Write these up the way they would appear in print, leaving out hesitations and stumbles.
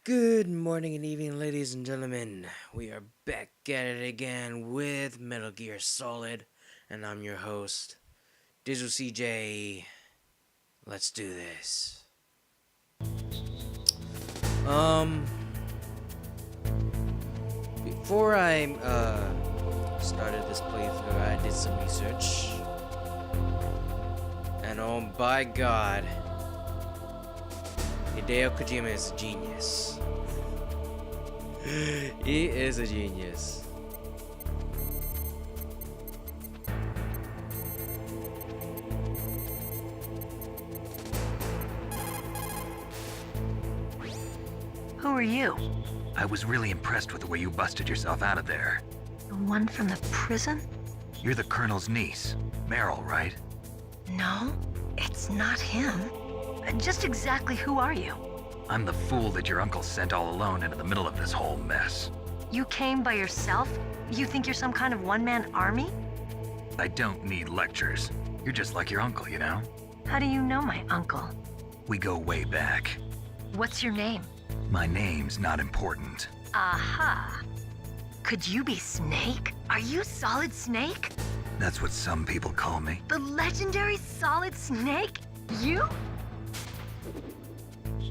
Good morning and evening, ladies and gentlemen. We are back at it again with Metal Gear Solid, and I'm your host, Digital CJ. Let's do this. Before I started this playthrough, I did some research, and oh by God, Hideo Kojima is a genius. He is a genius. Who are you? I was really impressed with the way you busted yourself out of there. The one from the prison? You're the Colonel's niece, Meryl, right? No, it's not him. Just exactly who are you? I'm the fool that your uncle sent all alone into the middle of this whole mess. You came by yourself? You think you're some kind of one-man army? I don't need lectures. You're just like your uncle, you know? How do you know my uncle? We go way back. What's your name? My name's not important. Aha. Could you be Snake? Are you Solid Snake? That's what some people call me. The legendary Solid Snake? You?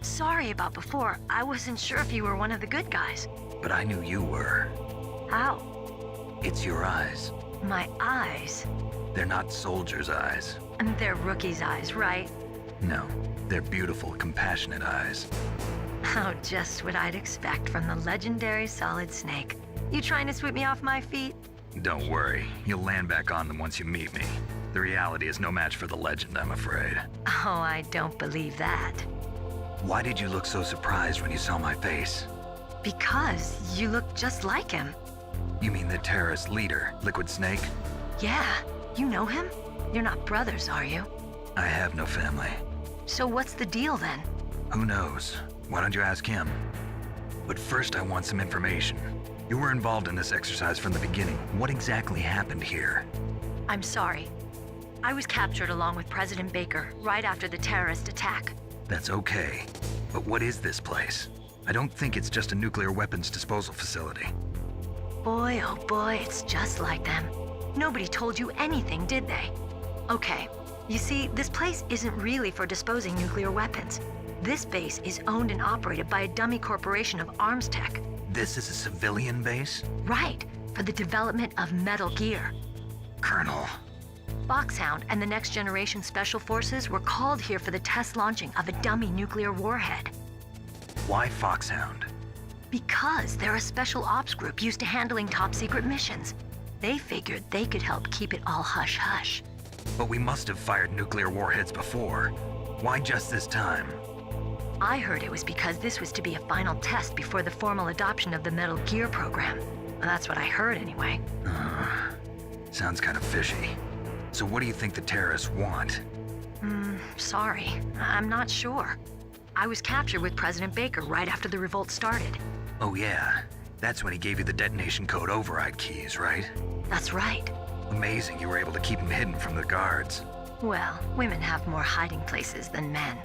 Sorry about before. I wasn't sure if you were one of the good guys. But I knew you were. How? It's your eyes. My eyes. They're not soldiers' eyes. And they're rookies' eyes, right? No, they're beautiful, compassionate eyes. Oh, just what I'd expect from the legendary Solid Snake. You trying to sweep me off my feet? Don't worry, you'll land back on them once you meet me. The reality is no match for the legend, I'm afraid. Oh, I don't believe that. Why did you look so surprised when you saw my face? Because you look just like him. You mean the terrorist leader, Liquid Snake? Yeah, you know him? You're not brothers, are you? I have no family. So what's the deal then? Who knows? Why don't you ask him? But first I want some information. You were involved in this exercise from the beginning. What exactly happened here? I'm sorry. I was captured along with President Baker right after the terrorist attack. That's okay. But what is this place? I don't think it's just a nuclear weapons disposal facility. Boy, oh boy, it's just like them. Nobody told you anything, did they? Okay, you see, this place isn't really for disposing nuclear weapons. This base is owned and operated by a dummy corporation of arms tech. This is a civilian base? Right, for the development of Metal Gear. Colonel. FOXHOUND and the Next Generation Special Forces were called here for the test launching of a dummy nuclear warhead. Why FOXHOUND? Because they're a special ops group used to handling top-secret missions. They figured they could help keep it all hush-hush. But we must have fired nuclear warheads before. Why just this time? I heard it was because this was to be a final test before the formal adoption of the Metal Gear program. Well, that's what I heard anyway. Sounds kind of fishy. So what do you think the terrorists want? Sorry. I'm not sure. I was captured with President Baker right after the revolt started. Oh yeah, that's when he gave you the detonation code override keys, right? That's right. Amazing you were able to keep him hidden from the guards. Well, women have more hiding places than men.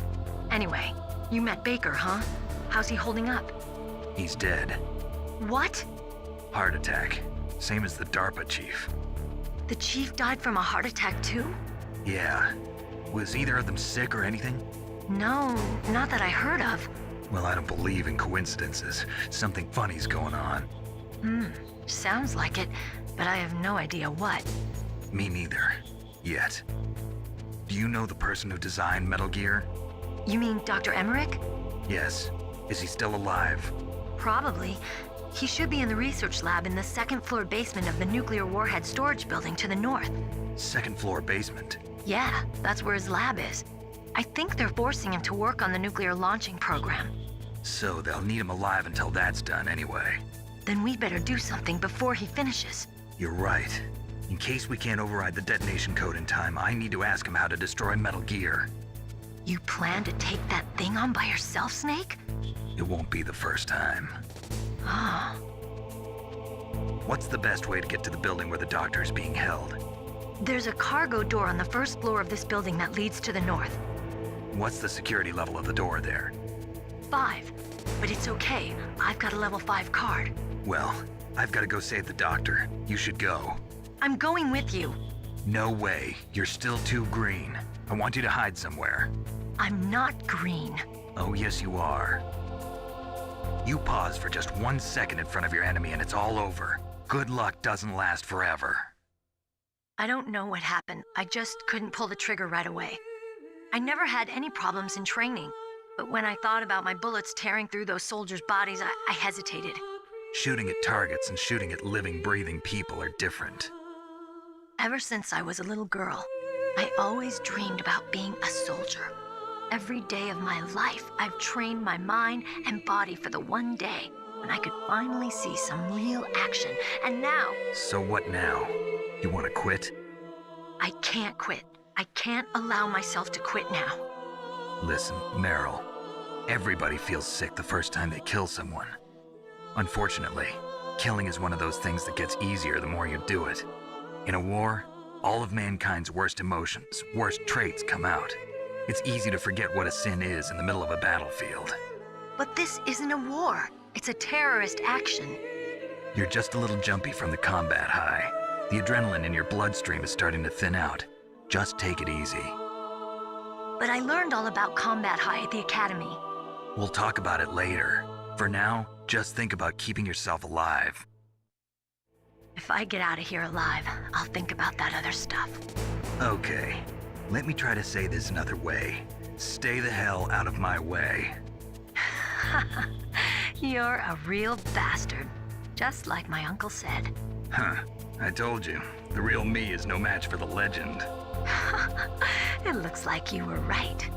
Anyway, you met Baker, huh? How's he holding up? He's dead. What? Heart attack. Same as the DARPA chief. The chief died from a heart attack too? Yeah. Was either of them sick or anything? No, not that I heard of. Well, I don't believe in coincidences. Something funny's going on. Sounds like it, but I have no idea what. Me neither. Yet. Do you know the person who designed Metal Gear? You mean Dr. Emmerich? Yes. Is he still alive? Probably. He should be in the research lab in the second-floor basement of the nuclear warhead storage building to the north. Second floor basement. Yeah, that's where his lab is. I think they're forcing him to work on the nuclear launching program. So they'll need him alive until that's done anyway. Then we better do something before he finishes. You're right. In case we can't override the detonation code in time, I need to ask him how to destroy Metal Gear. You plan to take that thing on by yourself, Snake? It won't be the first time. Oh. What's the best way to get to the building where the doctor is being held? There's a cargo door on the first floor of this building that leads to the north. What's the security level of the door there? 5. But it's okay. I've got a level 5 card. Well, I've got to go save the doctor. You should go. I'm going with you. No way. You're still too green. I want you to hide somewhere. I'm not green. Oh, yes, you are. You pause for just 1 second in front of your enemy and it's all over. Good luck doesn't last forever. I don't know what happened. I just couldn't pull the trigger right away. I never had any problems in training. But when I thought about my bullets tearing through those soldiers' bodies, I hesitated. Shooting at targets and shooting at living, breathing people are different. Ever since I was a little girl, I always dreamed about being a soldier. Every day of my life, I've trained my mind and body for the one day when I could finally see some real action. And now... So what now? You want to quit? I can't quit. I can't allow myself to quit now. Listen, Meryl. Everybody feels sick the first time they kill someone. Unfortunately, killing is one of those things that gets easier the more you do it. In a war, all of mankind's worst emotions, worst traits come out. It's easy to forget what a sin is in the middle of a battlefield. But this isn't a war. It's a terrorist action. You're just a little jumpy from the combat high. The adrenaline in your bloodstream is starting to thin out. Just take it easy. But I learned all about combat high at the academy. We'll talk about it later. For now, just think about keeping yourself alive. If I get out of here alive, I'll think about that other stuff. Okay, let me try to say this another way. Stay the hell out of my way. You're a real bastard, just like my uncle said. Huh, I told you, the real me is no match for the legend. It looks like you were right.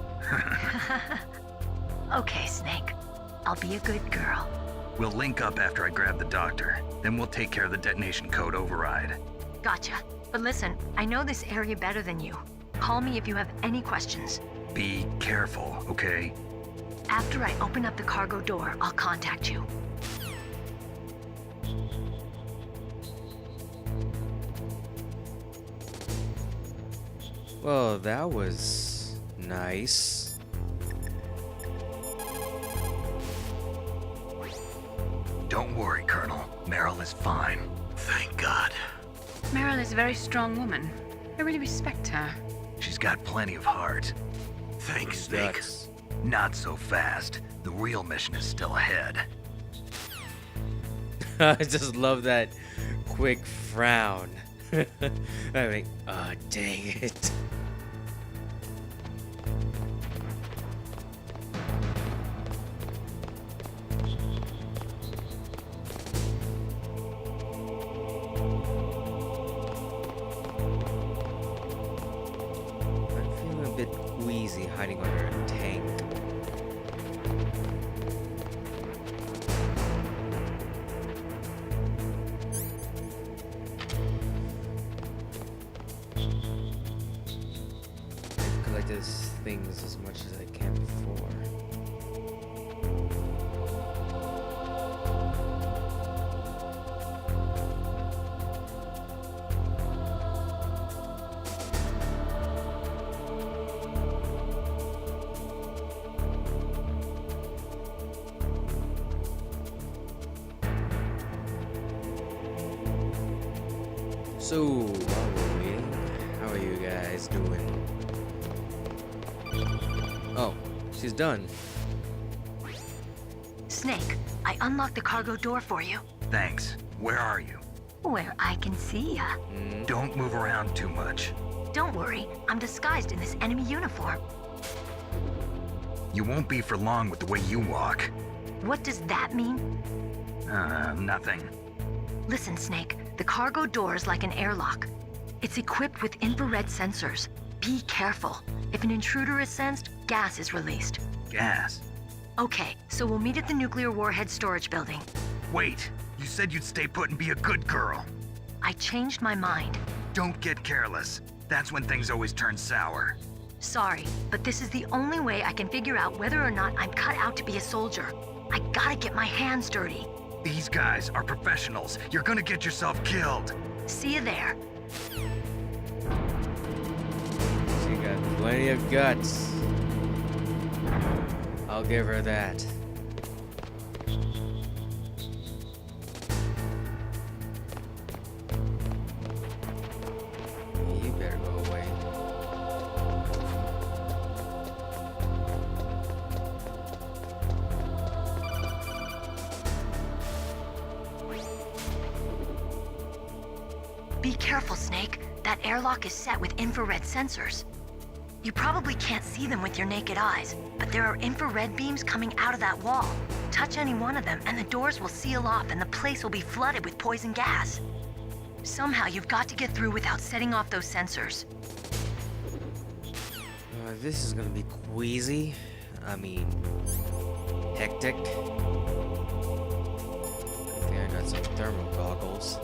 Okay, Snake. I'll be a good girl. We'll link up after I grab the doctor. Then we'll take care of the detonation code override. Gotcha. But listen, I know this area better than you. Call me if you have any questions. Be careful, okay? After I open up the cargo door, I'll contact you. Well, that was nice. Don't worry, Colonel. Meryl is fine. Thank God. Meryl is a very strong woman. I really respect her. She's got plenty of heart. Thanks, Snake. Guts. Not so fast. The real mission is still ahead. I just love that quick frown. I mean, oh, dang it. I'm feeling a bit queasy hiding under a tank. These things as much as I can before. So, while we're waiting, how are you guys doing? Oh, she's done. Snake, I unlocked the cargo door for you. Thanks. Where are you? Where I can see ya. Don't move around too much. Don't worry, I'm disguised in this enemy uniform. You won't be for long with the way you walk. What does that mean? Nothing. Listen, Snake, the cargo door is like an airlock. It's equipped with infrared sensors. Be careful. If an intruder is sensed, gas is released. Gas. Okay, so we'll meet at the nuclear warhead storage building. Wait, you said you'd stay put and be a good girl. I changed my mind. Don't get careless. That's when things always turn sour. Sorry, but this is the only way I can figure out whether or not I'm cut out to be a soldier. I gotta get my hands dirty. These guys are professionals. You're gonna get yourself killed. See you there. She got plenty of guts. I'll give her that. careful, Snake. That airlock is set with infrared sensors. You probably can't see them with your naked eyes, but there are infrared beams coming out of that wall. Touch any one of them and the doors will seal off and the place will be flooded with poison gas. Somehow you've got to get through without setting off those sensors. This is gonna be queasy. I mean, hectic. I think I got some thermal goggles.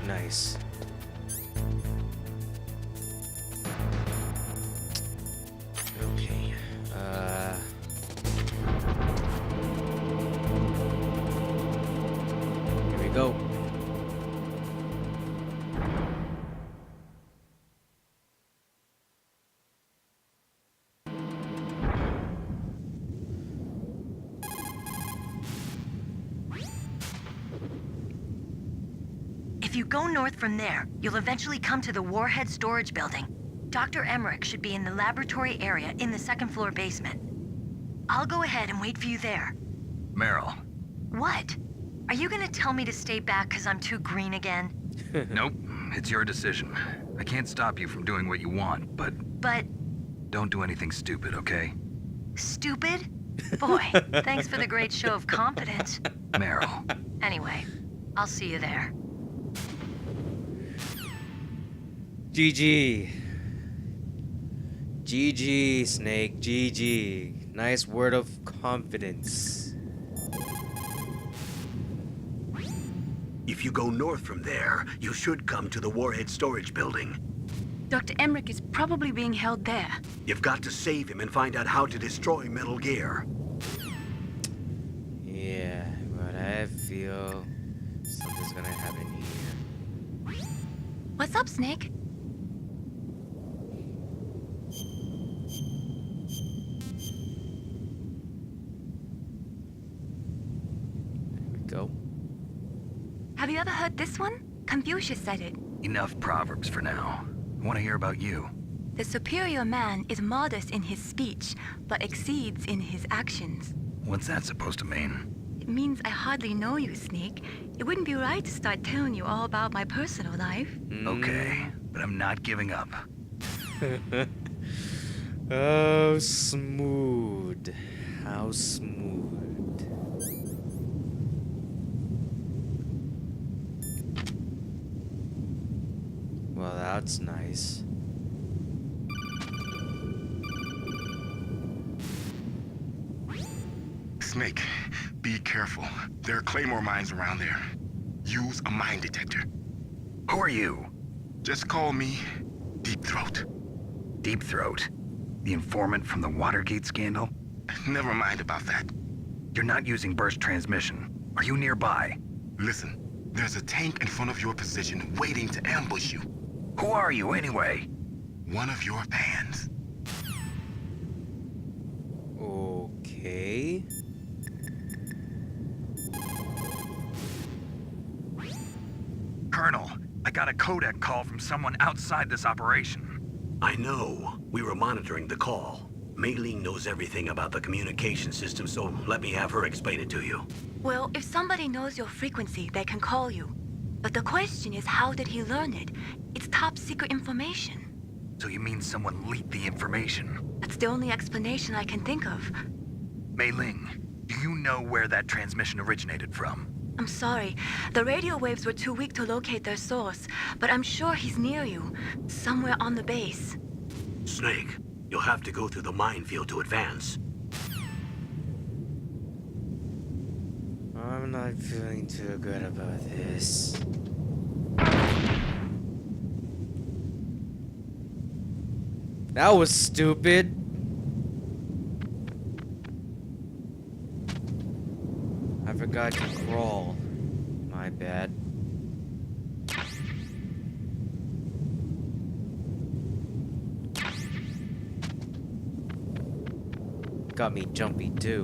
Nice. Okay. Here we go. If you go north from there, you'll eventually come to the Warhead Storage Building. Dr. Emmerich should be in the laboratory area in the second floor basement. I'll go ahead and wait for you there. Meryl. What? Are you gonna tell me to stay back because I'm too green again? Nope. It's your decision. I can't stop you from doing what you want, but But don't do anything stupid, okay? stupid? Boy, thanks for the great show of confidence. Meryl. Anyway, I'll see you there. GG. GG, Snake. GG. Nice word of confidence. If you go north from there, you should come to the Warhead Storage Building. Dr. Emmerich is probably being held there. You've got to save him and find out how to destroy Metal Gear. Yeah, but I feel something's gonna happen here. What's up, Snake? There we go. Have you ever heard this one? Confucius said it. Enough proverbs for now. I want to hear about you. The superior man is modest in his speech, but exceeds in his actions. What's that supposed to mean? It means I hardly know you, Snake. It wouldn't be right to start telling you all about my personal life. Okay, but I'm not giving up. Oh, smooth. How smooth. Well, that's nice. Snake, be careful. There are claymore mines around there. Use a mine detector. Who are you? Just call me Deep Throat. Deep Throat? The informant from the Watergate scandal? Never mind about that. You're not using burst transmission. Are you nearby? Listen, there's a tank in front of your position waiting to ambush you. Who are you anyway? One of your fans. Okay. Colonel, I got a codec call from someone outside this operation. I know. We were monitoring the call. Mei Ling knows everything about the communication system, so let me have her explain it to you. Well, if somebody knows your frequency, they can call you. But the question is, how did he learn it? It's top secret information. So you mean someone leaked the information? That's the only explanation I can think of. Mei Ling, do you know where that transmission originated from? I'm sorry. The radio waves were too weak to locate their source, but I'm sure he's near you, somewhere on the base. Snake, you'll have to go through the minefield to advance. I'm not feeling too good about this. That was stupid. I forgot to crawl. My bad. Got me jumpy too.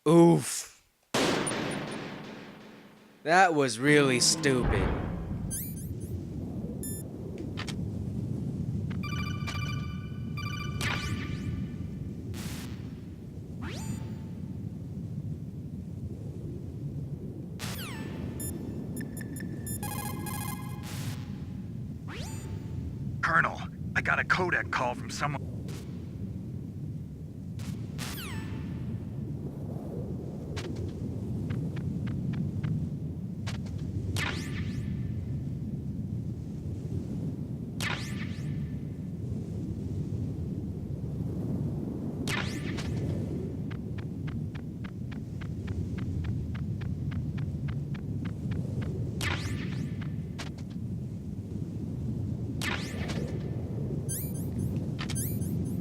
Oof. That was really stupid. Colonel, I got a codec call from someone.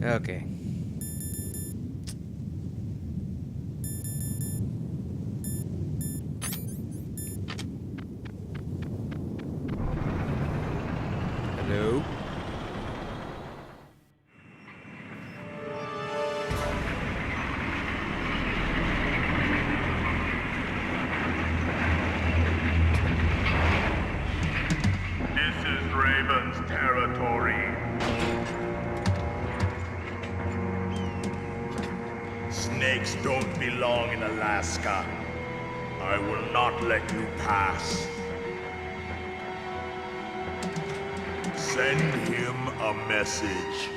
Okay. Hello? This is Raven's territory. Snakes don't belong in Alaska. I will not let you pass. Send him a message.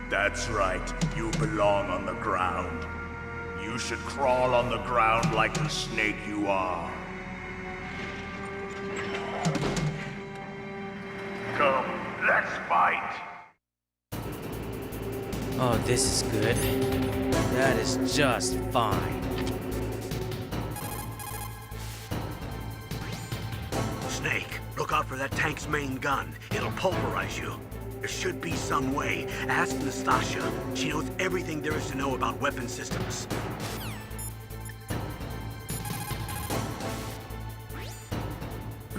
That's right, you belong on the ground. You should crawl on the ground like the snake you are. Come, let's fight. Oh, this is good. That is just fine. Snake, look out for that tank's main gun. It'll pulverize you. There should be some way. Ask Nastasia. She knows everything there is to know about weapon systems.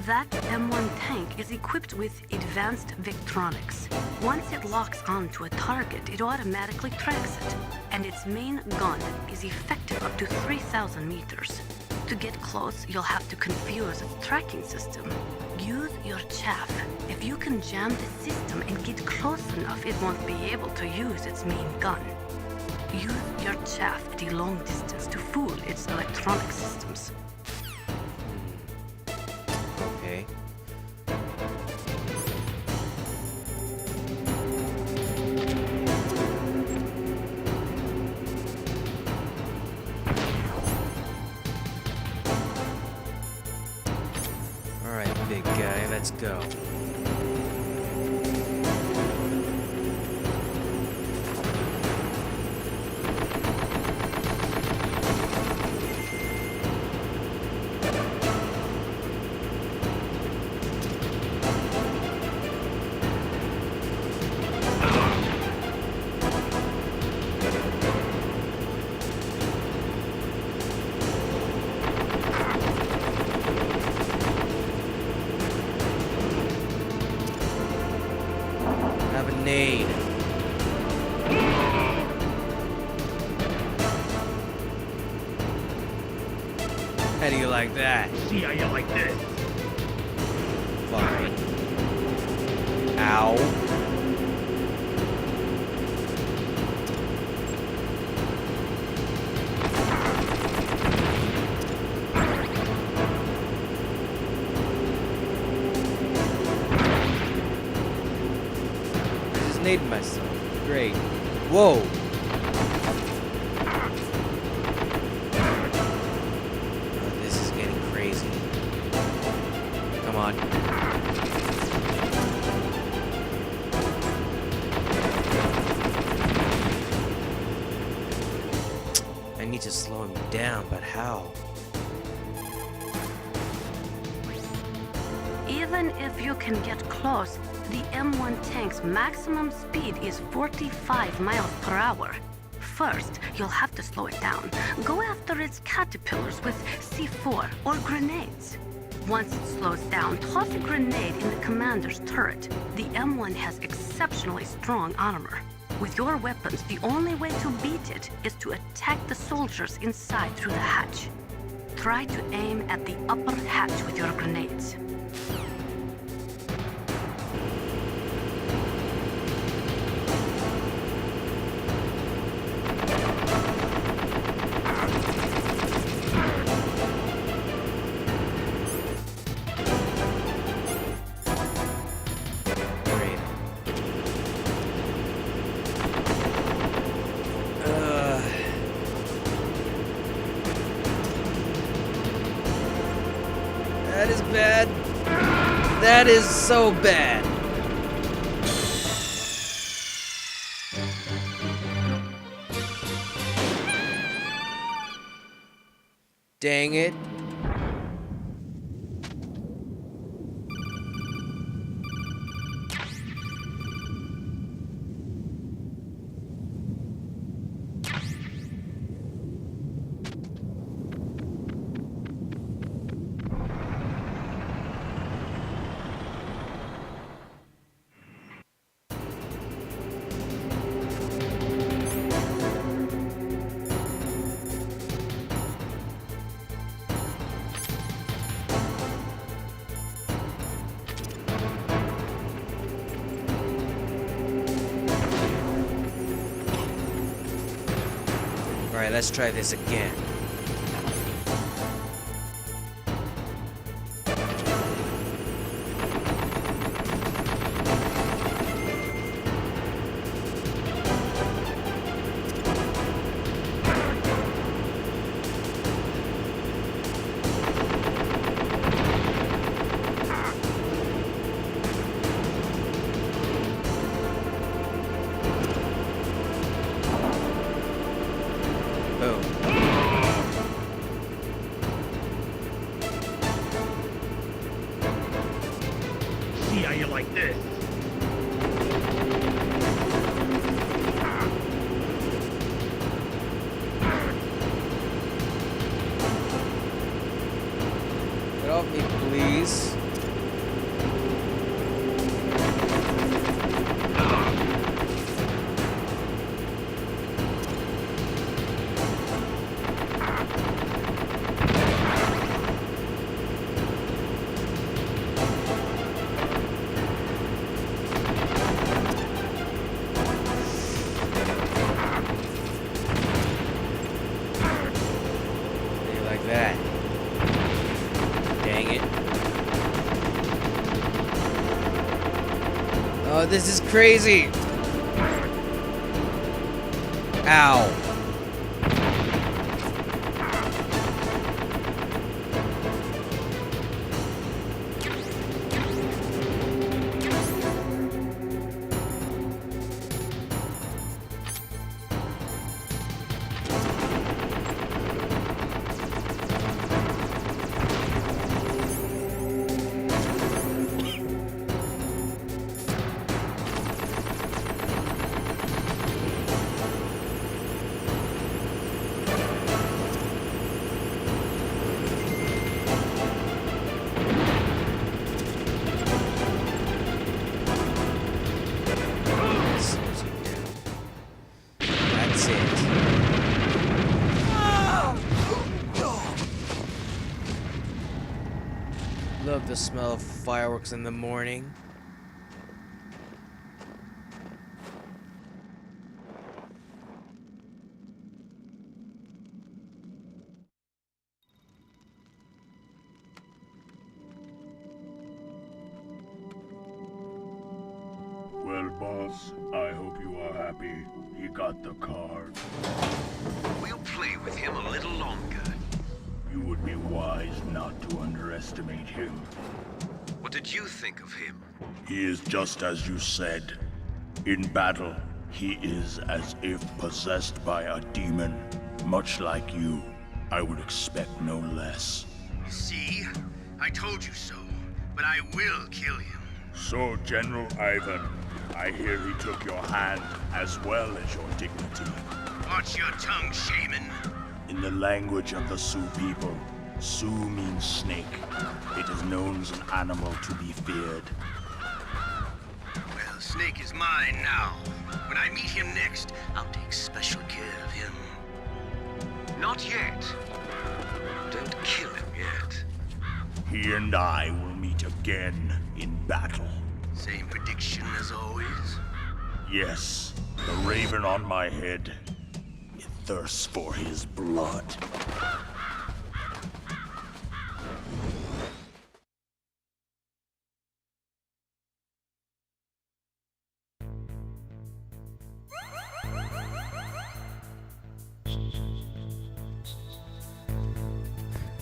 That M1 tank is equipped with advanced Victronics. Once it locks onto a target, it automatically tracks it, and its main gun is effective up to 3,000 meters. To get close, you'll have to confuse its tracking system. Use your chaff. If you can jam the system and get close enough, it won't be able to use its main gun. Use your chaff at a long distance to fool its electronic systems. Okay. Alright, big guy, let's go. Have a nade. How do you like that? See how you like this? Fine. Ow. I just naded myself. Great. Whoa. Oh, this is getting crazy. Come on. I need to slow him down, but how? Even if you can get close, the M1 tank's maximum speed is 45 miles per hour. First, you'll have to slow it down. Go after its caterpillars with C4 or grenades. Once it slows down, toss a grenade in the commander's turret. The M1 has exceptionally strong armor. With your weapons, the only way to beat it is to attack the soldiers inside through the hatch. Try to aim at the upper hatch with your grenades. That is bad. That is so bad. Dang it. Alright, let's try this again. See how you like this? Get off me, please. That. Dang it. Oh, this is crazy. Ow. That's it. Love the smell of fireworks in the morning. Well, boss, I hope you are happy. He got the card. We'll play with him a little longer. You would be wise not to underestimate him. What did you think of him? He is just as you said. In battle, he is as if possessed by a demon. Much like you, I would expect no less. See? I told you so. But I will kill him. So, General Ivan, I hear he took your hand as well as your dignity. Watch your tongue, shaman. In the language of the Sioux people, Sioux means snake. It is known as an animal to be feared. Well, Snake is mine now. When I meet him next, I'll take special care of him. Not yet. Don't kill him yet. He and I will meet again in battle. Same prediction as always? Yes, the raven on my head. It thirsts for his blood.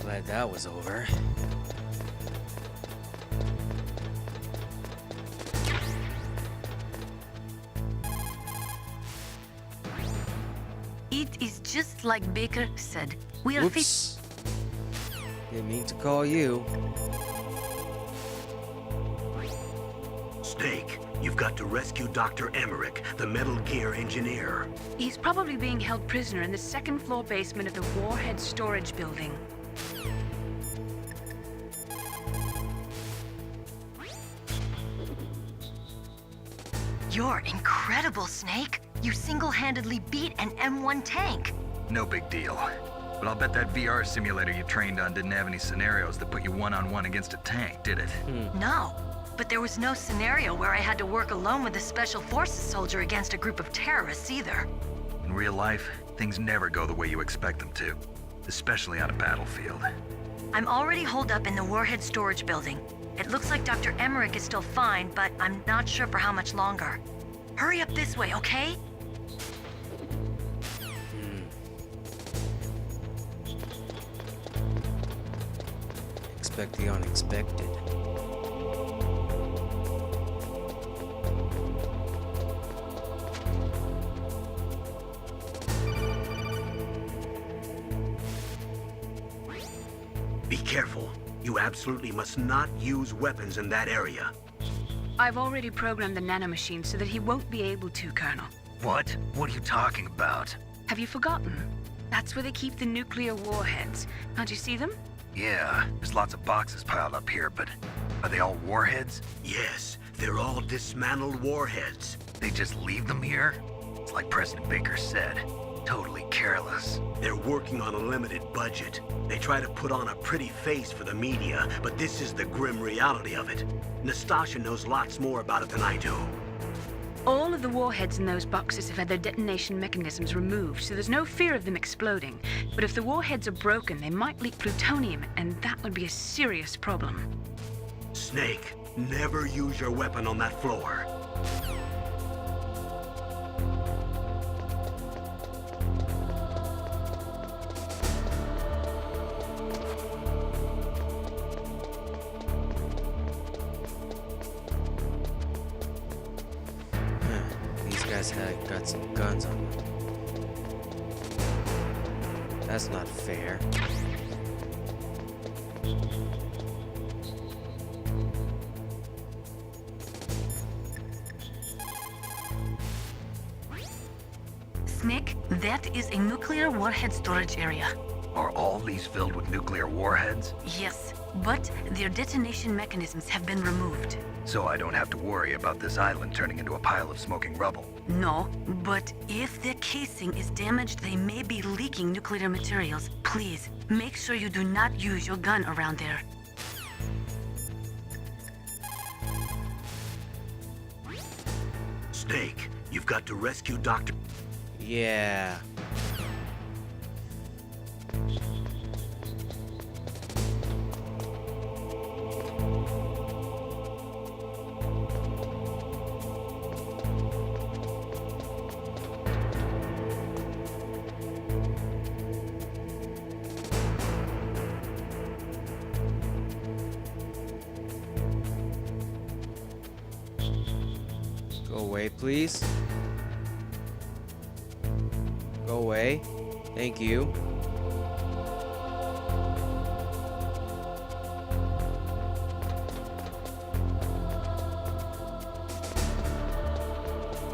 Glad that was over. It is just like Baker said. We are Whoops. Didn't mean to call you. Snake, you've got to rescue Dr. Emmerich, the Metal Gear engineer. He's probably being held prisoner in the second floor basement of the Warhead storage building. You're incredible, Snake. You single-handedly beat an M1 tank. No big deal. But I'll bet that VR simulator you trained on didn't have any scenarios that put you one-on-one against a tank, did it? No, but there was no scenario where I had to work alone with a Special Forces soldier against a group of terrorists either. In real life, things never go the way you expect them to. Especially on a battlefield. I'm already holed up in the Warhead storage building. It looks like Dr. Emmerich is still fine, but I'm not sure for how much longer. Hurry up this way, okay? Expect the unexpected. Be careful. You absolutely must not use weapons in that area. I've already programmed the nanomachine so that he won't be able to, Colonel. What? What are you talking about? Have you forgotten? That's where they keep the nuclear warheads. Can't you see them? Yeah, there's lots of boxes piled up here, but are they all warheads? Yes, they're all dismantled warheads. They just leave them here? It's like President Baker said. Totally careless. They're working on a limited budget. They try to put on a pretty face for the media, but this is the grim reality of it. Nastasha knows lots more about it than I do. All of the warheads in those boxes have had their detonation mechanisms removed, so there's no fear of them exploding. But if the warheads are broken, they might leak plutonium, and that would be a serious problem. Snake, never use your weapon on that floor. These guys had got some guns on them. That's not fair. Snake, that is a nuclear warhead storage area. Are all these filled with nuclear warheads? Yes, but their detonation mechanisms have been removed. So I don't have to worry about this island turning into a pile of smoking rubble. No, but if the casing is damaged, they may be leaking nuclear materials. Please, make sure you do not use your gun around there. Snake, you've got to rescue Dr. Yeah. Go away, please. Go away. Thank you.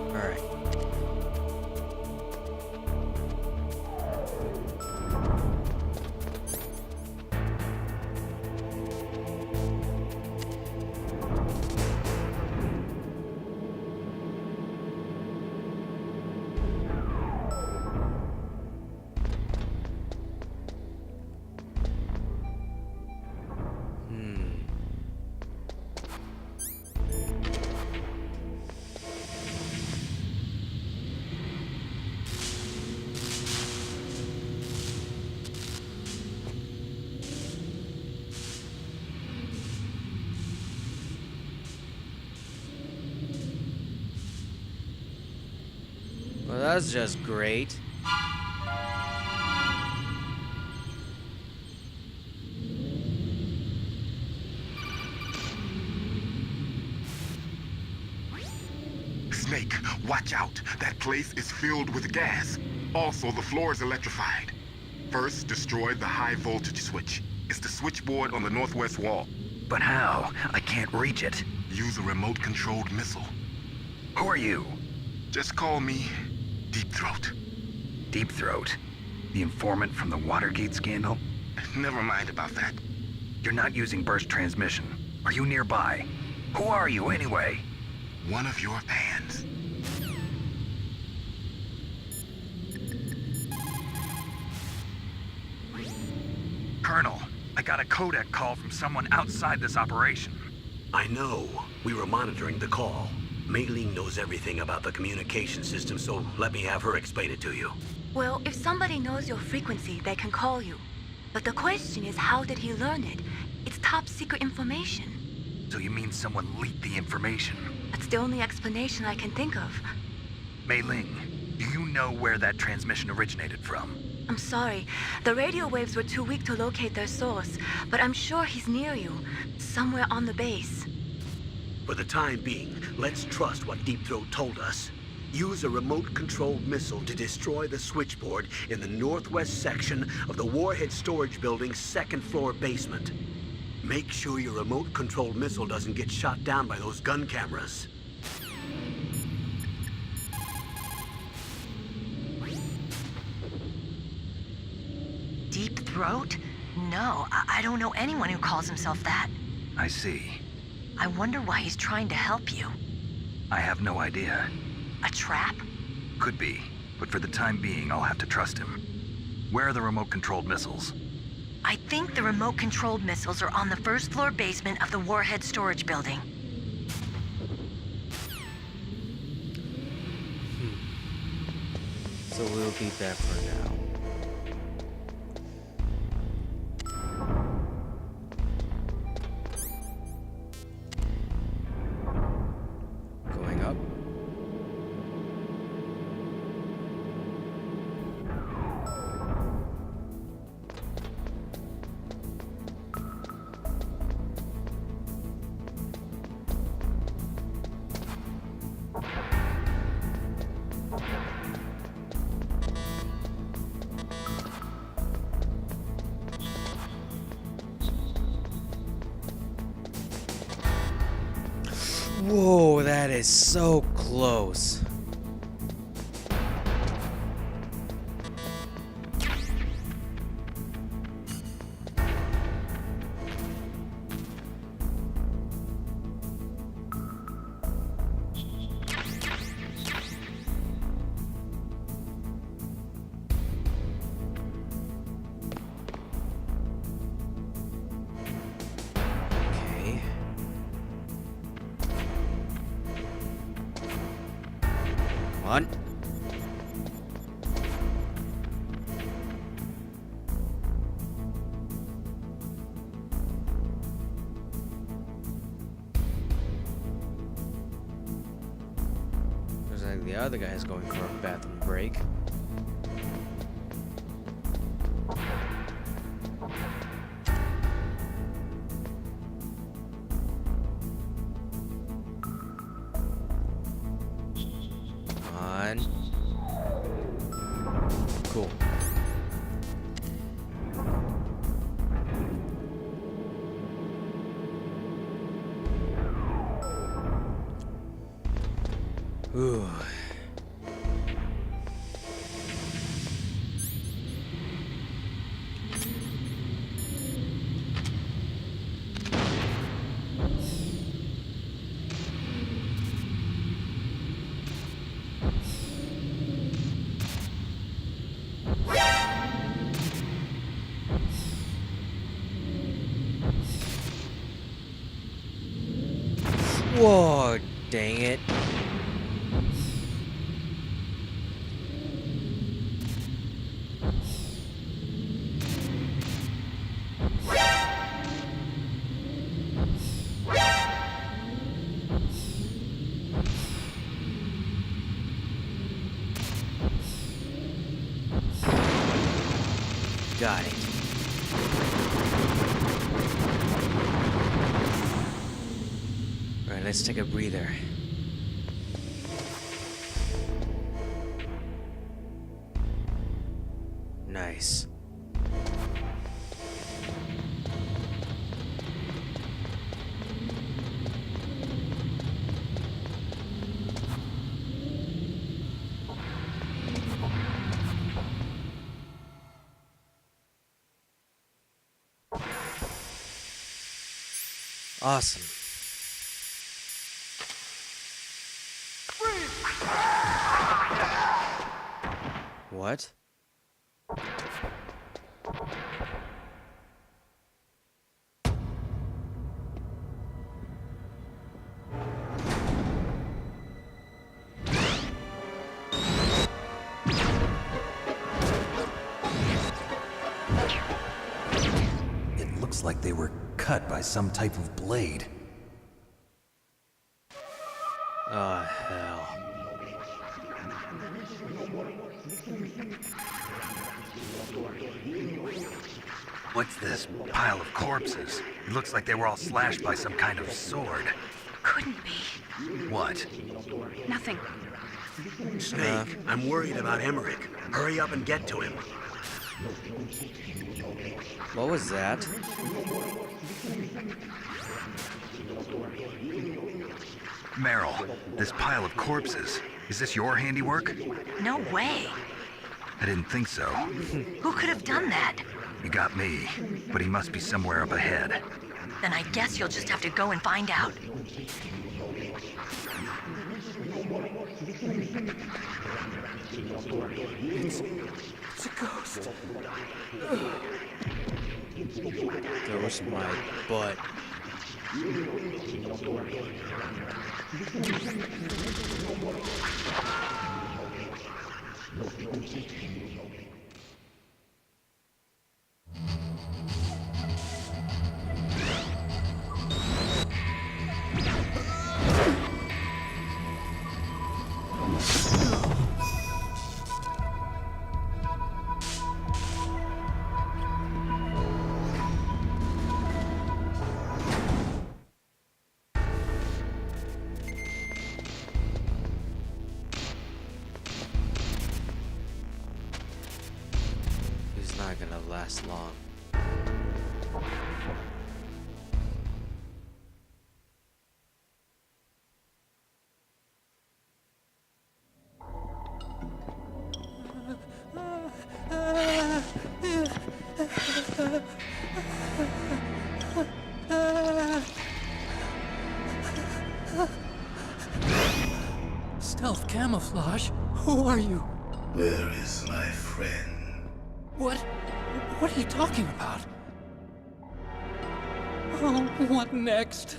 Alright. Well, that's just great. Snake, watch out. That place is filled with gas. Also, the floor is electrified. First, destroy the high voltage switch. It's the switchboard on the northwest wall. But how? I can't reach it. Use a remote-controlled missile. Who are you? Just call me Deep Throat. Deep Throat? The informant from the Watergate scandal? Never mind about that. You're not using burst transmission. Are you nearby? Who are you, anyway? One of your fans. Colonel, I got a codec call from someone outside this operation. I know. We were monitoring the call. Mei Ling knows everything about the communication system, so let me have her explain it to you. Well, if somebody knows your frequency, they can call you. But the question is, how did he learn it? It's top secret information. So you mean someone leaked the information? That's the only explanation I can think of. Mei Ling, do you know where that transmission originated from? I'm sorry. The radio waves were too weak to locate their source, but I'm sure he's near you, somewhere on the base. For the time being, let's trust what Deep Throat told us. Use a remote-controlled missile to destroy the switchboard in the northwest section of the Warhead Storage Building's second-floor basement. Make sure your remote-controlled missile doesn't get shot down by those gun cameras. Deep Throat? No, I don't know anyone who calls himself that. I see. I wonder why he's trying to help you. I have no idea. A trap? Could be, but for the time being, I'll have to trust him. Where are the remote-controlled missiles? I think the remote-controlled missiles are on the first-floor basement of the Warhead Storage Building. So we'll be back for now. Going up. Whoa, that is so close. Okay. On. Looks like the other guy's going for a bathroom break. On. Cool. Ooh. Whoa, dang it. Got it. Alright, let's take a breather. Nice. Awesome. What? It looks like they were cut by some type of blade. Oh, hell. What's this pile of corpses? It looks like they were all slashed by some kind of sword. Couldn't be. What? Nothing. Snake, I'm worried about Emmerich. Hurry up and get to him. What was that? Meryl, this pile of corpses, is this your handiwork? No way. I didn't think so. Who could have done that? You got me, but he must be somewhere up ahead. Then I guess you'll just have to go and find out. It's a ghost. Ghost my butt. He's not gonna last long. Stealth camouflage? Who are you? Where is my friend? What are you talking about? Oh, what next?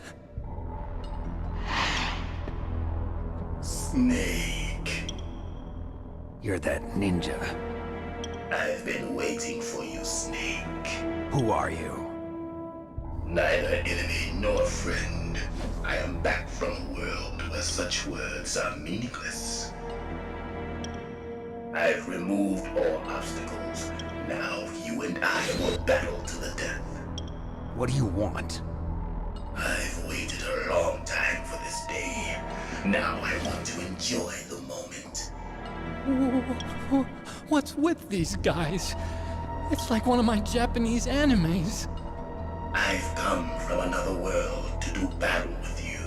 Snake. You're that ninja. I've been waiting for you, Snake. Who are you? Neither enemy nor friend. I am back from a world where such words are meaningless. I've removed all obstacles. Now you and I will battle to the death. What do you want? I've waited a long time for this day. Now I want to enjoy the moment. What's with these guys? It's like one of my Japanese animes. I've come from another world to do battle with you.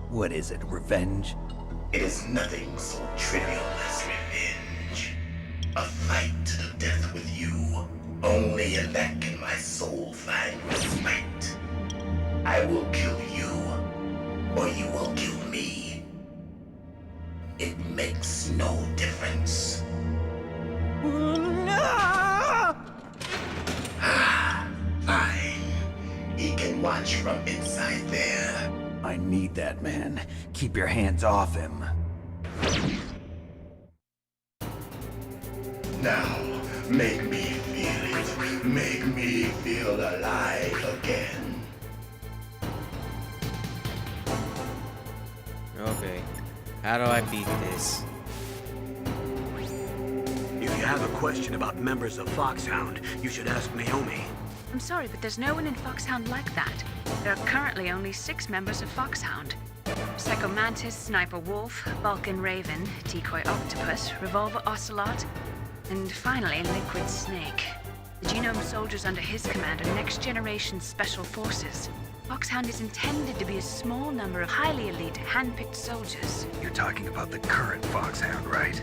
What is it, revenge? It is nothing so trivial as revenge. A fight to the death with you. Only in that can my soul find respite. I will kill you, or you will kill me. It makes no difference. Fine. He can watch from inside there. I need that man. Keep your hands off him. Now, make me feel it. Make me feel alive again. Okay. How do I beat this? You have a question about members of Foxhound, you should ask Naomi. I'm sorry, but there's no one in Foxhound like that. There are currently only 6 members of Foxhound. Psycho Mantis, Sniper Wolf, Balkan Raven, Decoy Octopus, Revolver Ocelot, and finally Liquid Snake. The Genome soldiers under his command are next-generation special forces. Foxhound is intended to be a small number of highly elite, hand-picked soldiers. You're talking about the current Foxhound, right?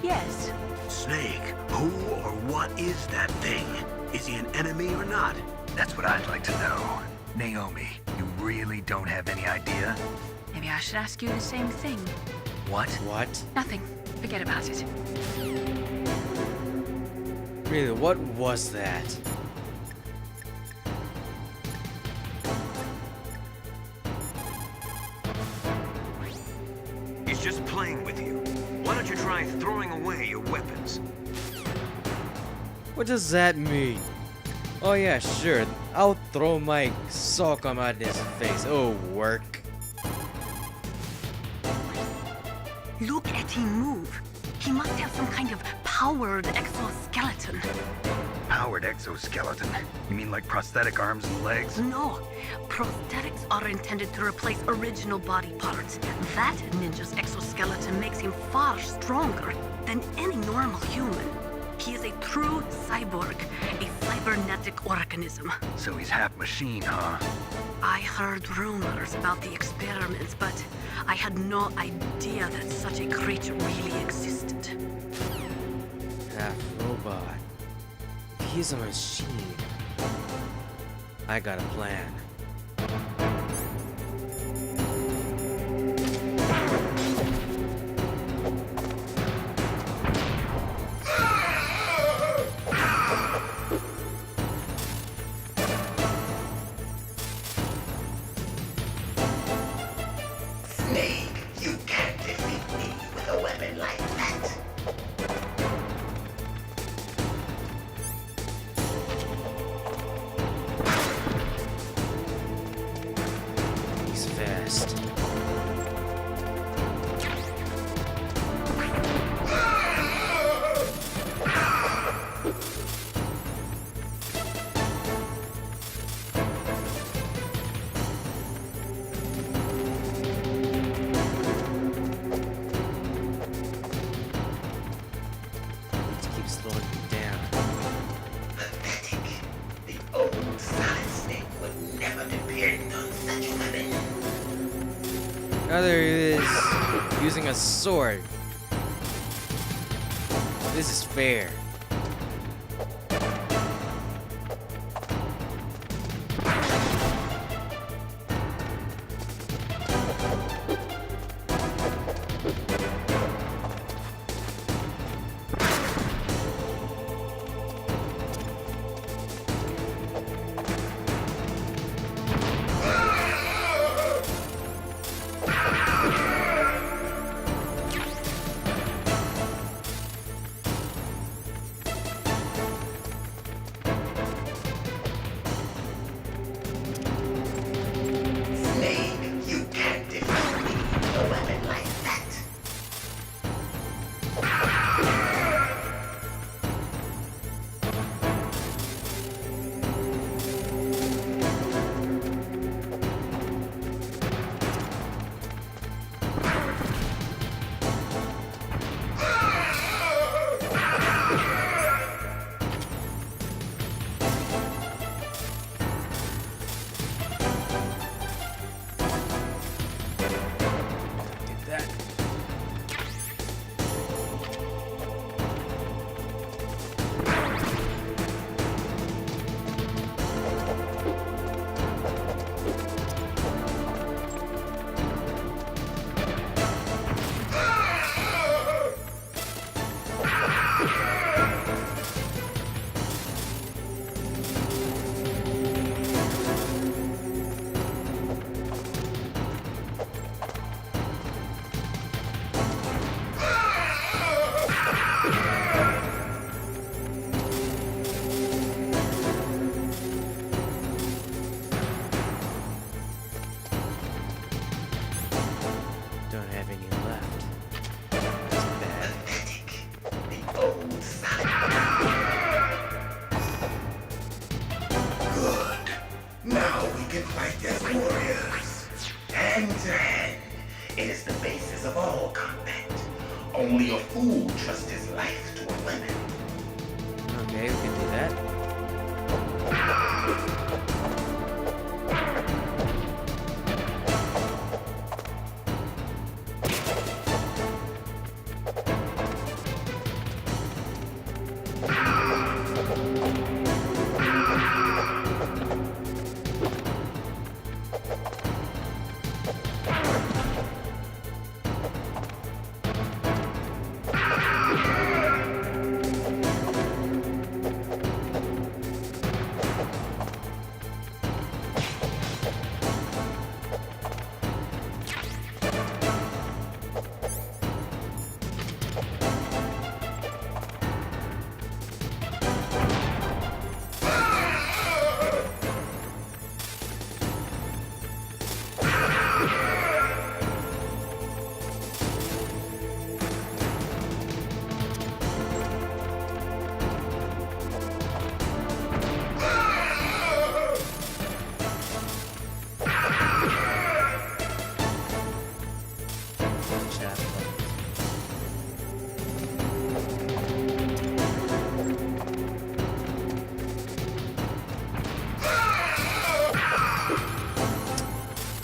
Yes. Snake, who or what is that thing? Is he an enemy or not? That's what I'd like to know. Naomi, you really don't have any idea? Maybe I should ask you the same thing. What? What? Nothing. Forget about it. Really, what was that? He's just playing with you. Why don't you try throwing away your weapons? What does that mean? Oh yeah, sure. I'll throw my Socom at his face. Oh, work. Look at him move. He must have some kind of powered exoskeleton. Powered exoskeleton? You mean like prosthetic arms and legs? No. Prosthetics are intended to replace original body parts. That ninja's exoskeleton makes him far stronger than any normal human. He is a true cyborg, a cybernetic organism. So he's half machine, huh? I heard rumors about the experiments, but I had no idea that such a creature really existed. Half robot. If he's a machine, I got a plan. Snake, you can't defeat me with a weapon like that. He's fast. Just keep slowing him down. Pathetic. The old Solid Snake would never depend on such a weapon. Now there he is, using a sword. This is fair. Hand to hand, it is the basis of all combat. Only a fool trusts his life to a weapon. Okay, we can do that.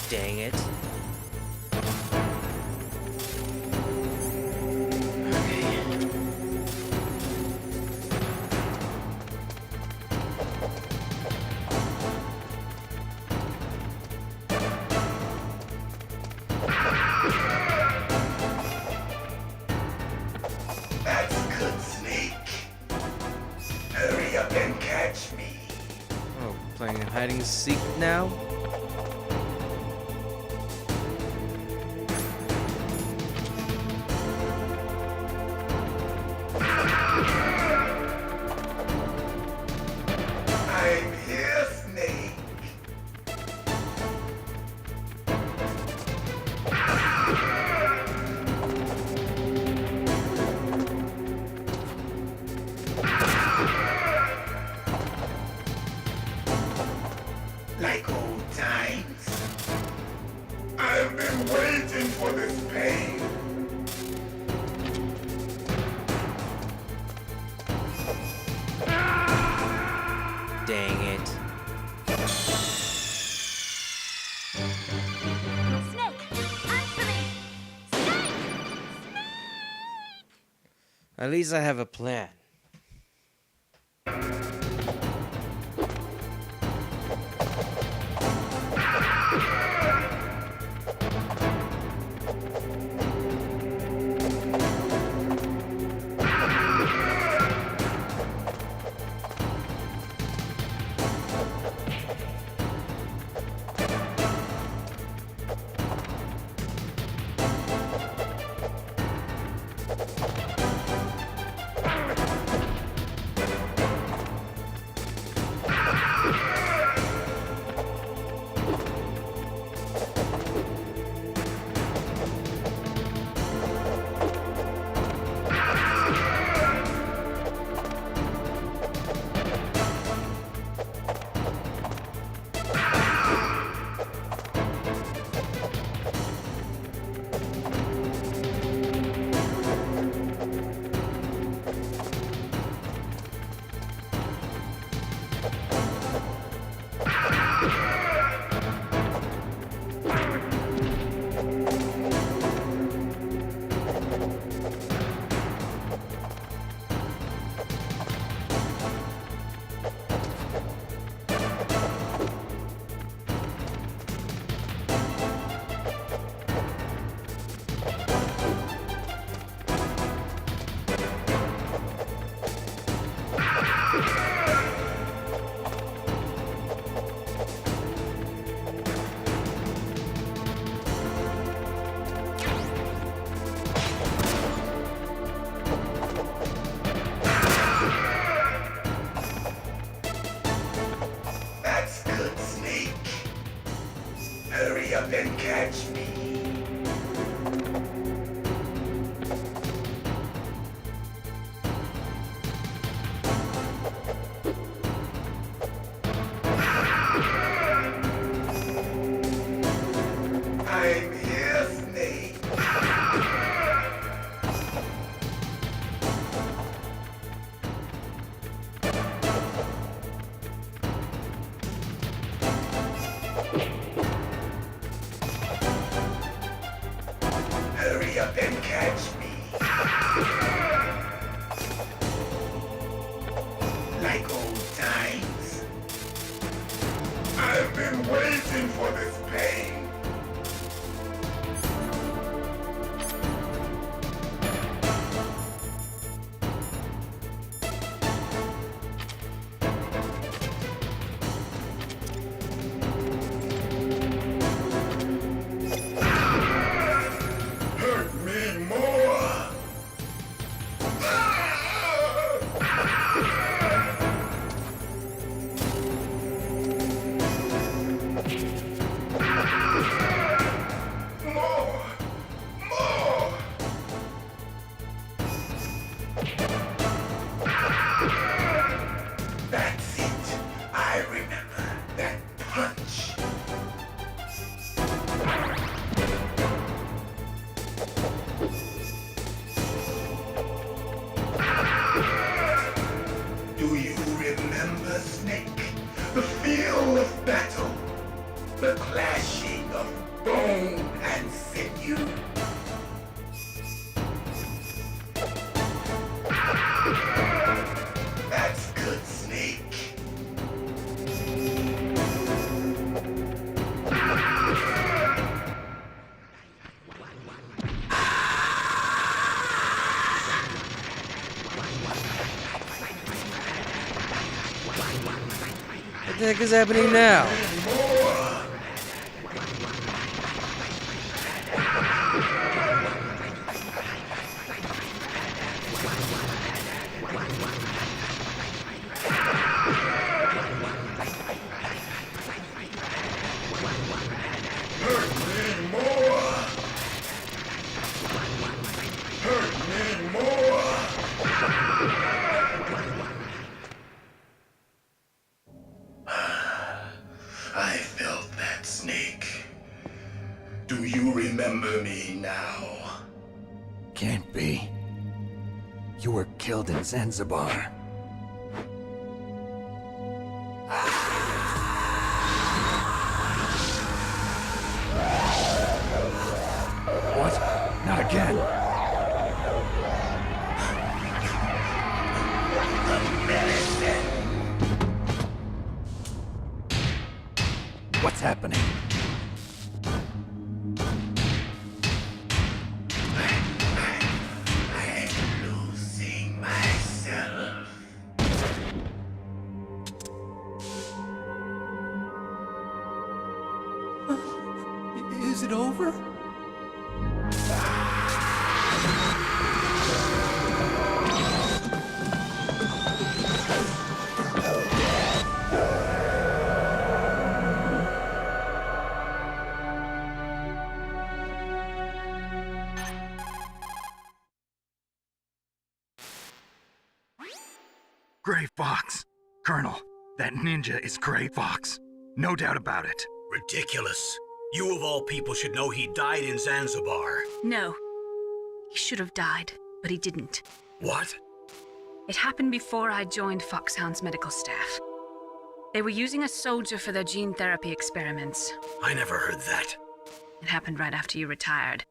Dang it. That's good, Snake. Hurry up and catch me. Oh, playing hide and seek now? I'm here, Snake. Like old times. I've been waiting for this pain. Dang it. Snake, answer me! Snake! At least I have a plan. up and catch me. I'm here, Snake. Hurry up and catch me. Like old times. I've been waiting for this pain. Hurt me more. More. More. That's it. I remember that punch. Do you remember, Snake? The feel of battle. The clashing of bone and sinew. That's good, Snake. What the heck is happening now? Hurt me more. Hurt me more. I felt that, Snake. Do you remember me now? Can't be. You were killed in Zanzibar. What? Not again. What's happening? I'm losing myself. Is it over? Gray Fox. Colonel, that ninja is Gray Fox. No doubt about it. Ridiculous. You of all people should know he died in Zanzibar. No. He should have died, but he didn't. What? It happened before I joined FOXHOUND's medical staff. They were using a soldier for their gene therapy experiments. I never heard that. It happened right after you retired.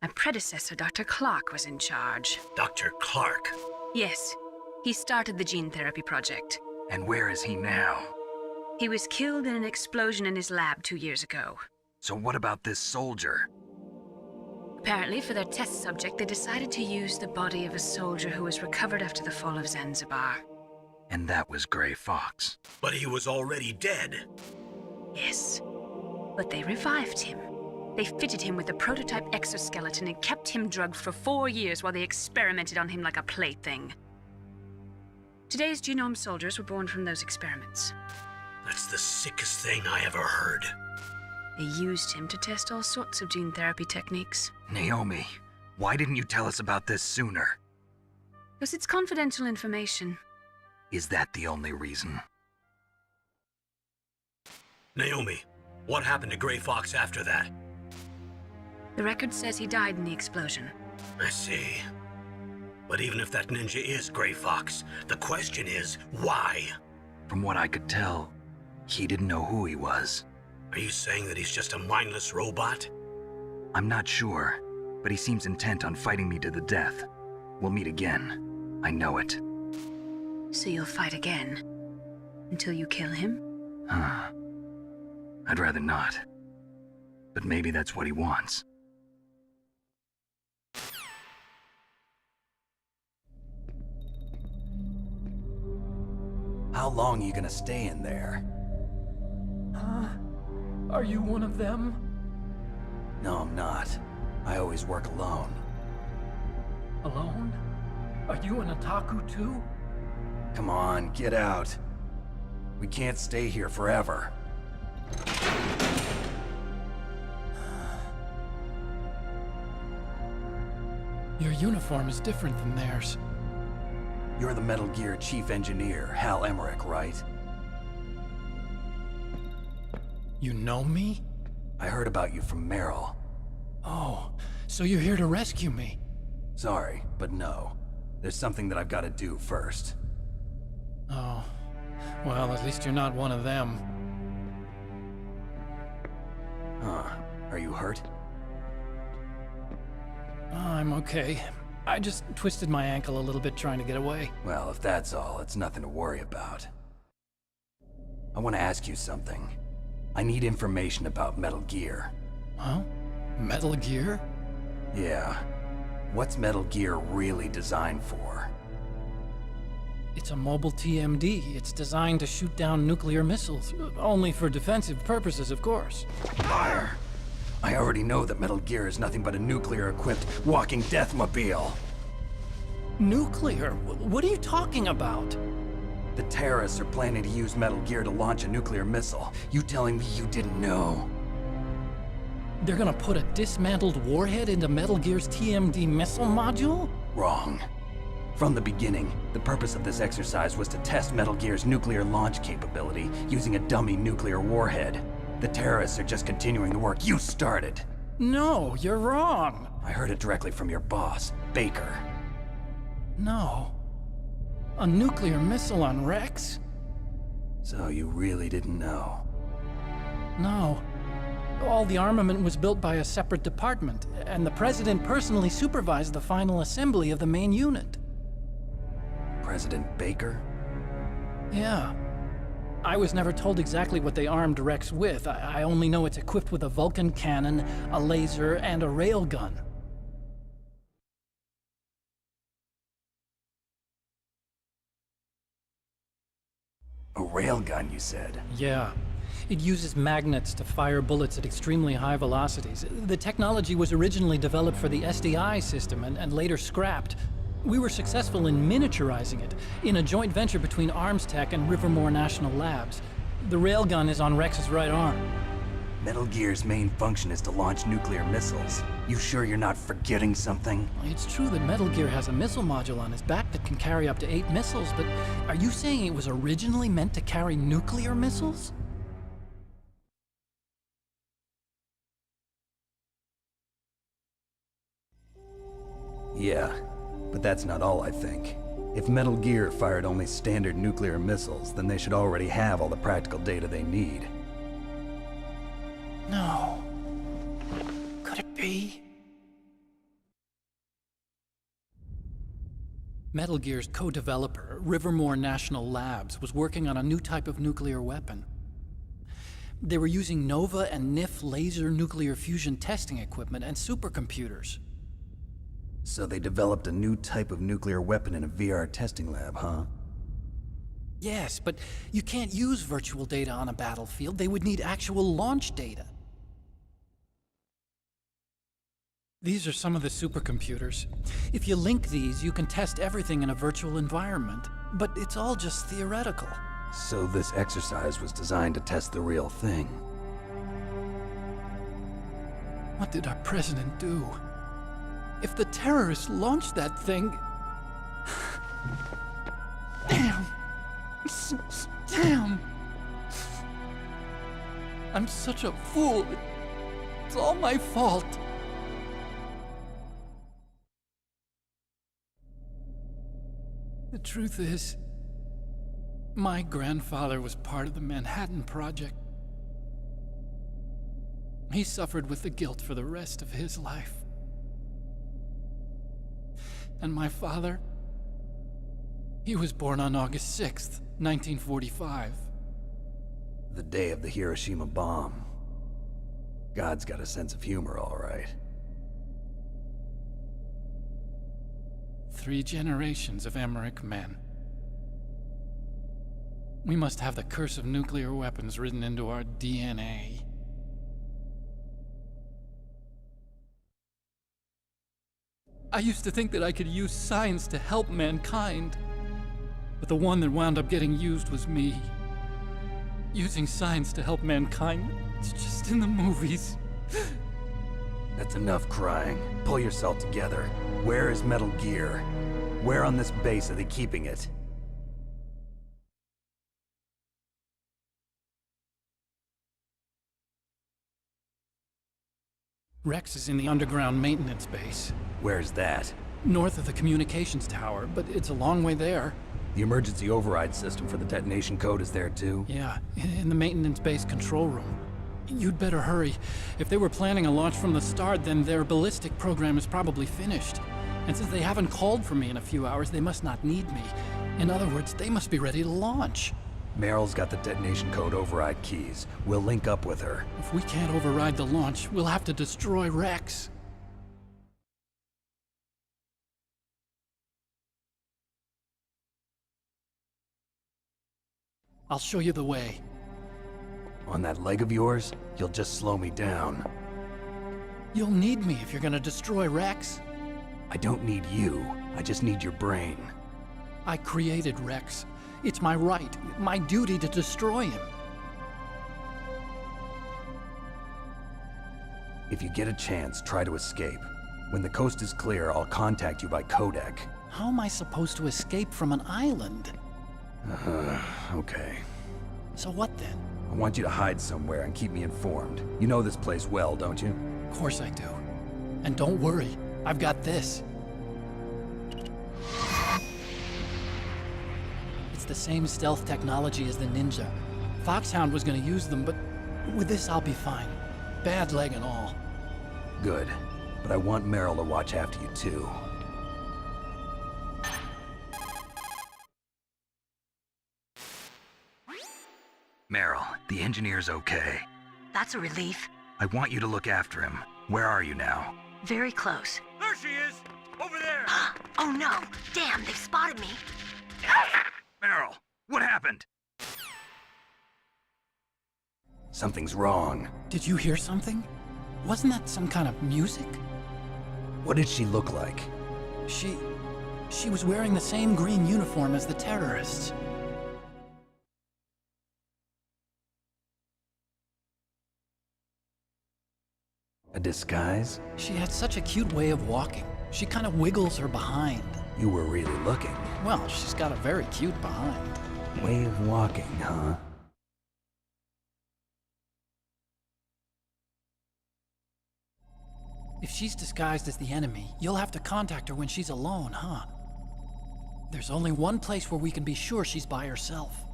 My predecessor, Dr. Clark, was in charge. Dr. Clark. Yes, he started the gene therapy project. And where is he now? He was killed in an explosion in his lab 2 years ago. So what about this soldier? Apparently, for their test subject, they decided to use the body of a soldier who was recovered after the fall of Zanzibar. And that was Gray Fox. But he was already dead. Yes, but they revived him. They fitted him with a prototype exoskeleton and kept him drugged for 4 years while they experimented on him like a plaything. Today's genome soldiers were born from those experiments. That's the sickest thing I ever heard. They used him to test all sorts of gene therapy techniques. Naomi, why didn't you tell us about this sooner? Because it's confidential information. Is that the only reason? Naomi, what happened to Gray Fox after that? The record says he died in the explosion. I see. But even if that ninja is Gray Fox, the question is, why? From what I could tell, he didn't know who he was. Are you saying that he's just a mindless robot? I'm not sure, but he seems intent on fighting me to the death. We'll meet again. I know it. So you'll fight again? Until you kill him? I'd rather not. But maybe that's what he wants. How long are you gonna stay in there? Huh? Are you one of them? No, I'm not. I always work alone. Alone? Are you an otaku too? Come on, get out. We can't stay here forever. Your uniform is different than theirs. You're the Metal Gear Chief Engineer, Hal Emmerich, right? You know me? I heard about you from Meryl. Oh, so you're here to rescue me? Sorry, but no. There's something that I've got to do first. Oh, well, at least you're not one of them. Huh. Are you hurt? I'm okay. I just twisted my ankle a little bit trying to get away. Well, if that's all, it's nothing to worry about. I want to ask you something. I need information about Metal Gear. Huh? Metal Gear? Yeah. What's Metal Gear really designed for? It's a mobile TMD. It's designed to shoot down nuclear missiles. Only for defensive purposes, of course. Liar! I already know that Metal Gear is nothing but a nuclear-equipped walking deathmobile. Nuclear? What are you talking about? The terrorists are planning to use Metal Gear to launch a nuclear missile. You telling me you didn't know? They're gonna put a dismantled warhead into Metal Gear's TMD missile module? Wrong. From the beginning, the purpose of this exercise was to test Metal Gear's nuclear launch capability using a dummy nuclear warhead. The terrorists are just continuing the work you started. No, you're wrong. I heard it directly from your boss, Baker. No. A nuclear missile on Rex? So you really didn't know? No. All the armament was built by a separate department, and the President personally supervised the final assembly of the main unit. President Baker? Yeah. I was never told exactly what they armed Rex with. I only know it's equipped with a Vulcan cannon, a laser, and a railgun. A railgun, you said? Yeah. It uses magnets to fire bullets at extremely high velocities. The technology was originally developed for the SDI system and later scrapped. We were successful in miniaturizing it, in a joint venture between Arms Tech and Rivermore National Labs. The railgun is on Rex's right arm. Metal Gear's main function is to launch nuclear missiles. You sure you're not forgetting something? It's true that Metal Gear has a missile module on his back that can carry up to 8 missiles, but are you saying it was originally meant to carry nuclear missiles? Yeah, but that's not all I think. If Metal Gear fired only standard nuclear missiles, then they should already have all the practical data they need. No. Could it be? Metal Gear's co-developer, Rivermore National Labs, was working on a new type of nuclear weapon. They were using NOVA and NIF laser nuclear fusion testing equipment and supercomputers. So they developed a new type of nuclear weapon in a VR testing lab, huh? Yes, but you can't use virtual data on a battlefield. They would need actual launch data. These are some of the supercomputers. If you link these, you can test everything in a virtual environment. But it's all just theoretical. So this exercise was designed to test the real thing. What did our president do? If the terrorists launched that thing... Damn! Damn! I'm such a fool. It's all my fault. The truth is, my grandfather was part of the Manhattan Project. He suffered with the guilt for the rest of his life. And my father, he was born on August 6th, 1945. The day of the Hiroshima bomb. God's got a sense of humor, all right. 3 generations of Emmerich men. We must have the curse of nuclear weapons written into our DNA. I used to think that I could use science to help mankind, but the one that wound up getting used was me. Using science to help mankind, it's just in the movies. That's enough crying. Pull yourself together. Where is Metal Gear? Where on this base are they keeping it? Rex is in the underground maintenance base. Where's that? North of the communications tower, but it's a long way there. The emergency override system for the detonation code is there too? Yeah, in the maintenance base control room. You'd better hurry. If they were planning a launch from the start, then their ballistic program is probably finished. And since they haven't called for me in a few hours, they must not need me. In other words, they must be ready to launch. Meryl's got the detonation code override keys. We'll link up with her. If we can't override the launch, we'll have to destroy Rex. I'll show you the way. On that leg of yours, you'll just slow me down. You'll need me if you're gonna destroy Rex. I don't need you. I just need your brain. I created Rex. It's my right, my duty to destroy him. If you get a chance, try to escape. When the coast is clear, I'll contact you by codec. How am I supposed to escape from an island? Okay. So what then? I want you to hide somewhere and keep me informed. You know this place well, don't you? Of course I do. And don't worry, I've got this. It's the same stealth technology as the Ninja. FOXHOUND was gonna use them, but with this I'll be fine. Bad leg and all. Good. But I want Meryl to watch after you too. Meryl, the engineer's okay. That's a relief. I want you to look after him. Where are you now? Very close. There she is! Over there! Oh no! Damn, they've spotted me. Meryl, what happened? Something's wrong. Did you hear something? Wasn't that some kind of music? What did she look like? She was wearing the same green uniform as the terrorists. A disguise? She had such a cute way of walking. She kind of wiggles her behind. You were really looking. Well, she's got a very cute behind. Way of walking, huh? If she's disguised as the enemy, you'll have to contact her when she's alone, huh? There's only one place where we can be sure she's by herself.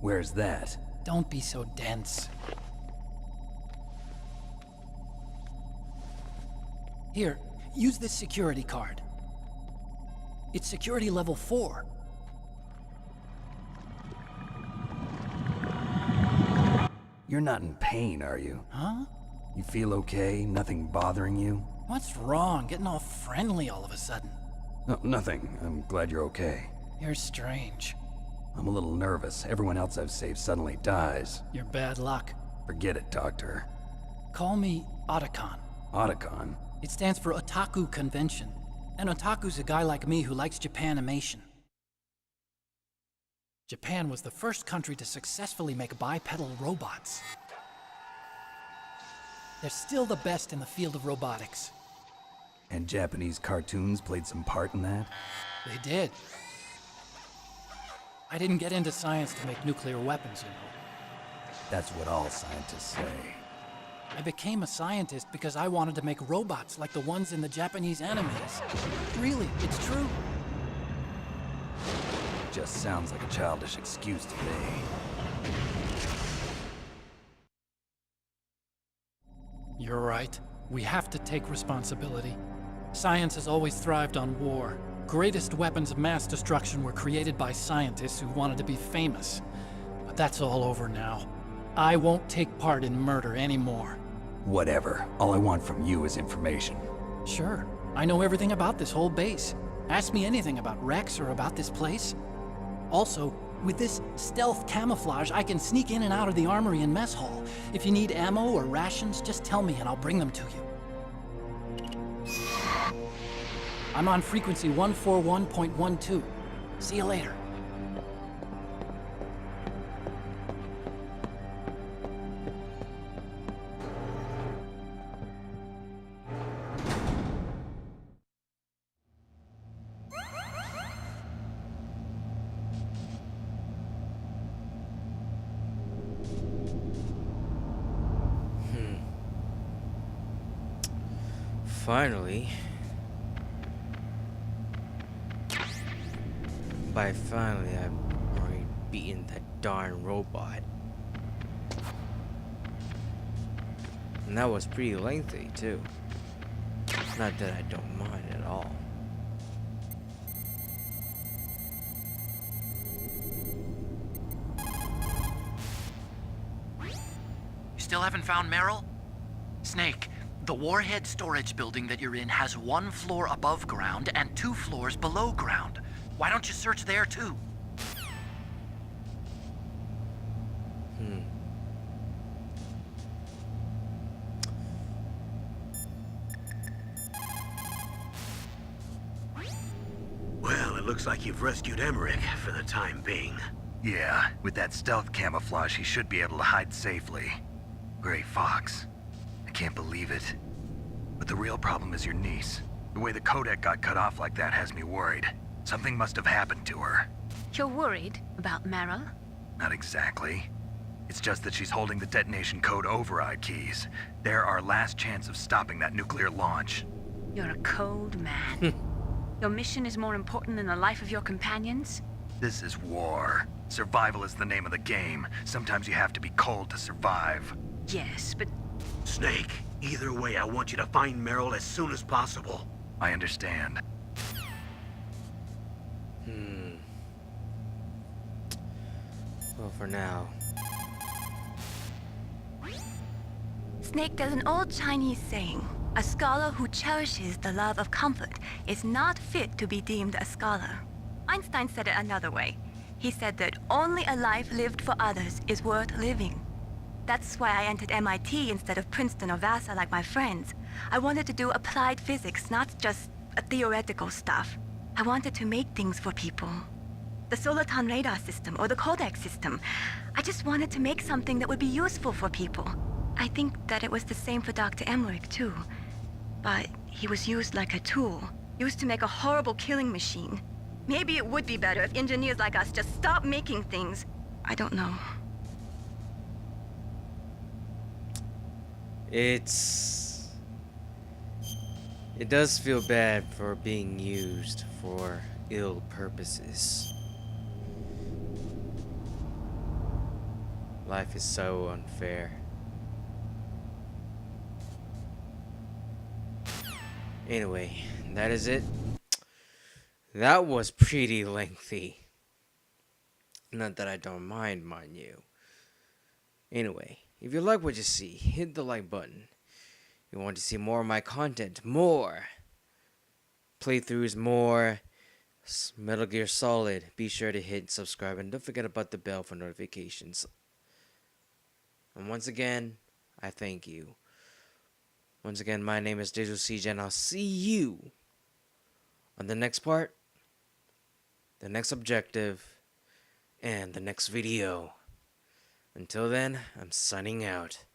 Where's that? Don't be so dense. Here, use this security card. It's security level 4. You're not in pain, are you? Huh? You feel okay? Nothing bothering you? What's wrong? Getting all friendly all of a sudden. No, nothing. I'm glad you're okay. You're strange. I'm a little nervous. Everyone else I've saved suddenly dies. You're bad luck. Forget it, Doctor. Call me Otacon. Otacon? It stands for Otaku Convention. An otaku's a guy like me who likes Japanimation. Japan was the first country to successfully make bipedal robots. They're still the best in the field of robotics. And Japanese cartoons played some part in that? They did. I didn't get into science to make nuclear weapons, you know. That's what all scientists say. I became a scientist because I wanted to make robots like the ones in the Japanese animes. Really, it's true. just sounds like a childish excuse to me. You're right. We have to take responsibility. Science has always thrived on war. Greatest weapons of mass destruction were created by scientists who wanted to be famous. But that's all over now. I won't take part in murder anymore. Whatever. All I want from you is information. Sure. I know everything about this whole base. Ask me anything about Rex or about this place. Also, with this stealth camouflage, I can sneak in and out of the armory and mess hall. If you need ammo or rations, just tell me and I'll bring them to you. I'm on frequency 141.12. See you later. Finally. By finally, I've already beaten that darn robot. And that was pretty lengthy, too. Not that I don't mind at all. You still haven't found Meryl? Snake, the warhead storage building that you're in has 1 floor above ground and 2 floors below ground. Why don't you search there too? Well, it looks like you've rescued Emmerich for the time being. Yeah, with that stealth camouflage, he should be able to hide safely. Gray Fox. I can't believe it. But the real problem is your niece. The way the codec got cut off like that has me worried. Something must have happened to her. You're worried about Meryl? Not exactly. It's just that she's holding the detonation code override keys. They're our last chance of stopping that nuclear launch. You're a cold man. Your mission is more important than the life of your companions? This is war. Survival is the name of the game. Sometimes you have to be cold to survive. Yes, but... Snake, either way, I want you to find Meryl as soon as possible. I understand. Well, for now. Snake, there's an old Chinese saying, a scholar who cherishes the love of comfort is not fit to be deemed a scholar. Einstein said it another way. He said that only a life lived for others is worth living. That's why I entered MIT instead of Princeton or Vassar like my friends. I wanted to do applied physics, not just theoretical stuff. I wanted to make things for people. The Soliton radar system or the Codex system. I just wanted to make something that would be useful for people. I think that it was the same for Dr. Emmerich too. But he was used like a tool, used to make a horrible killing machine. Maybe it would be better if engineers like us just stopped making things. I don't know. It does feel bad for being used for ill purposes. Life is so unfair. Anyway, that is it. That was pretty lengthy. Not that I don't mind you. Anyway, if you like what you see, hit the like button. If you want to see more of my content, more playthroughs, more Metal Gear Solid, be sure to hit subscribe and don't forget about the bell for notifications. And once again, I thank you. Once again, my name is Digital CJ and I'll see you on the next part, the next objective, and the next video. Until then, I'm signing out.